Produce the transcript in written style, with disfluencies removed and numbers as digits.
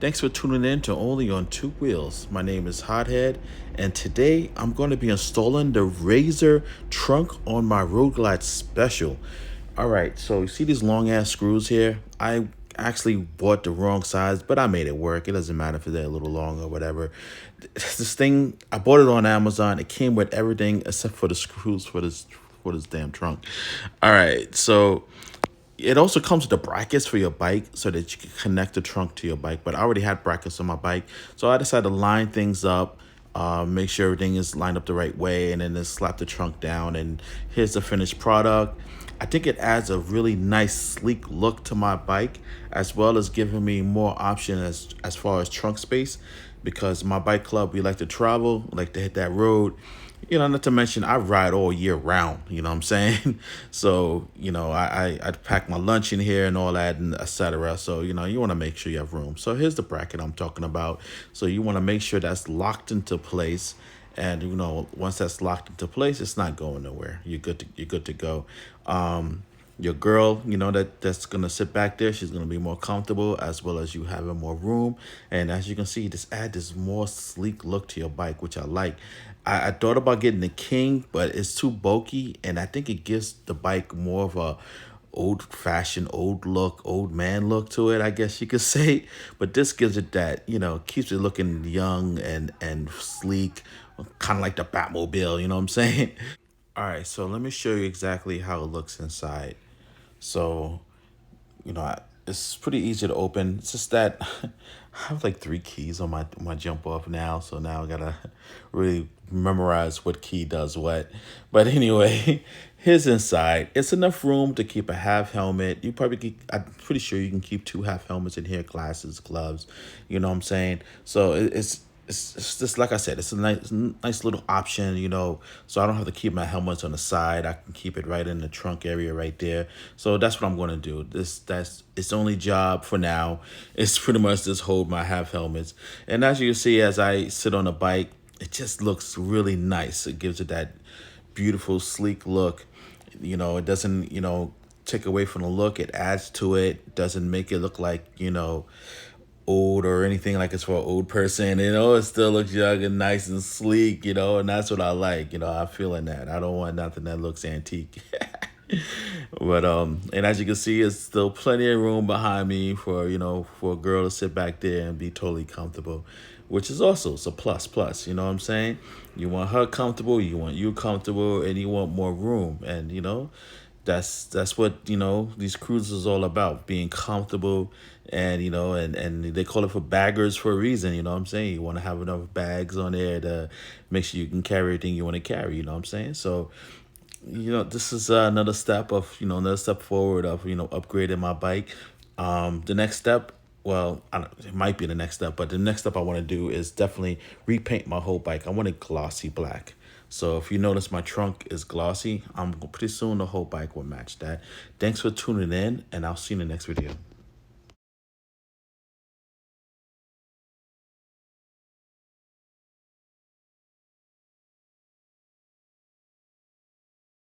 Thanks for tuning in to Only on Two Wheels. My name is Hothead, and today I'm going to be installing the Razor trunk on my Road Glide Special. All right, so you see these long ass screws here? I actually bought the wrong size, but I made it work. It doesn't matter if they're a little long or whatever. This thing, I bought it on Amazon. It came with everything except for the screws for this damn trunk. All right, so it also comes with the brackets for your bike so that you can connect the trunk to your bike. But I already had brackets on my bike, so I decided to line things up, make sure everything is lined up the right way, and then just slap the trunk down. And here's the finished product. I think it adds a really nice, sleek look to my bike, as well as giving me more options as far as trunk space. Because my bike club, we like to travel, like to hit that road. Not to mention I ride all year round, you know what I'm saying? So, I pack my lunch in here and all that and etc. So, you want to make sure you have room. So here's the bracket I'm talking about. So you want to make sure that's locked into place. And once that's locked into place, it's not going nowhere. You're good to go. Your girl, that's gonna sit back there, she's gonna be more comfortable, as well as you having more room. And as you can see, just add this more sleek look to your bike, which I like. I thought about getting the King, but it's too bulky, and I think it gives the bike more of a old-fashioned, old man look to it, I guess you could say. But this gives it that, keeps it looking young and sleek, kind of like the Batmobile, you know what I'm saying? All right, so let me show you exactly how it looks inside. So, it's pretty easy to open. It's just that I have like three keys on my jump off now, so now I gotta really memorize what key does what. But anyway, here's inside. It's enough room to keep a half helmet. I'm pretty sure you can keep two half helmets in here, glasses, gloves. You know what I'm saying? So it's just like I said, it's a nice little option, so I don't have to keep my helmets on the side. I can keep it right in the trunk area right there. So that's what I'm going to do. That's its only job for now. It's pretty much just hold my half helmets. And as you can see, as I sit on a bike, it just looks really nice. It gives it that beautiful, sleek look. It doesn't, take away from the look. It adds to it. Doesn't make it look like, old or anything like it's for an old person. It still looks young and nice and sleek, and that's what I like. I'm feeling that. I don't want nothing that looks antique. But and as you can see, it's still plenty of room behind me for for a girl to sit back there and be totally comfortable, which is also it's a plus, you know what I'm saying? You want her comfortable, you want you comfortable, and you want more room. And that's what these cruises is all about, being comfortable. And and they call it for baggers for a reason. You know what I'm saying? You want to have enough bags on there to make sure you can carry everything you want to carry. You know what I'm saying? So this is another step forward of upgrading my bike. The next step, well, I don't, it might be the next step, but the next step I want to do is definitely repaint my whole bike. I want it glossy black. So if you notice my trunk is glossy, pretty soon the whole bike will match that. Thanks for tuning in, and I'll see you in the next video.